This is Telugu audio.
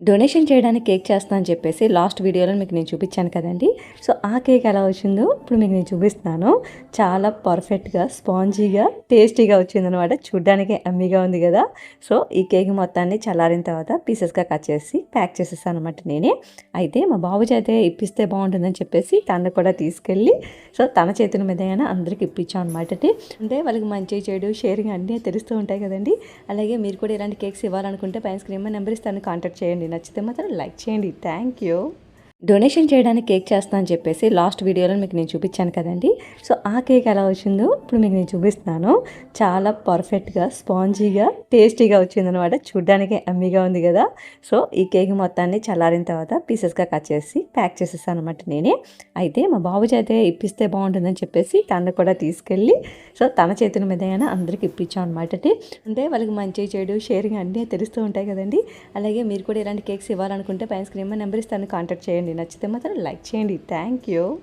డొనేషన్ చేయడానికి కేక్ చేస్తా అని చెప్పేసి లాస్ట్ వీడియోలో మీకు నేను చూపించాను కదండి. సో ఆ కేక్ ఎలా వచ్చిందో ఇప్పుడు మీకు నేను చూపిస్తున్నాను. చాలా పర్ఫెక్ట్‌గా, స్పాంజీగా, టేస్టీగా వచ్చిందనమాట. చూడ్డానికి యమ్మీగా ఉంది కదా! సో ఈ కేక్ మొత్తాన్ని చల్లారిన తర్వాత పీసెస్‌గా కట్ చేసి ప్యాక్ చేసేసాను అనమాట నేనే. అయితే మా బాబు చేతే ఇప్పిస్తే బాగుంటుందని చెప్పేసి తనని కూడా తీసుకెళ్ళి సో తన చేతుల మీదైనా అందరికి ఇప్పించాం అనమాట. అంటే వాళ్ళకి మంచి చెడు షేరింగ్ అన్నీ తెలుస్తూ ఉంటాయి కదండి. అలాగే మీరు కూడా ఇలాంటి కేక్స్ ఇవ్వాలనుకుంటే పైన స్క్రీన్ మీద నెంబర్ ఇస్తాను, కాంటాక్ట్ చేయండి. నచ్చితే మాత్రం లైక్ చేయండి. Thank you. డొనేషన్ చేయడానికి కేక్ చేస్తా అని చెప్పేసి లాస్ట్ వీడియోలో మీకు నేను చూపించాను కదండి. సో ఆ కేక్ ఎలా వచ్చిందో ఇప్పుడు మీకు నేను చూపిస్తున్నాను. చాలా పర్ఫెక్ట్‌గా, స్పాంజీగా, టేస్టీగా వచ్చిందనమాట. చూడ్డానికి యమ్మీగా ఉంది కదా! సో ఈ కేక్ మొత్తాన్ని చల్లారిన తర్వాత పీసెస్‌గా కట్ చేసి ప్యాక్ చేసేసాను అనమాట నేనే. అయితే మా బాబు చేతే ఇప్పిస్తే బాగుంటుందని చెప్పేసి తనని కూడా తీసుకెళ్ళి సో తన చేతుల మీదైనా అందరికి ఇప్పించాం అనమాట. అంటే వాళ్ళకి మంచి చెడు షేరింగ్ అన్నీ తెలుస్తూ ఉంటాయి కదండి. అలాగే మీరు కూడా ఇలాంటి కేక్స్ ఇవ్వాలనుకుంటే పైన స్క్రీన్ మీద నెంబర్ ఇస్తాను, కాంటాక్ట్ చేయండి. నచ్చితే మాత్రం లైక్ చేయండి. Thank you.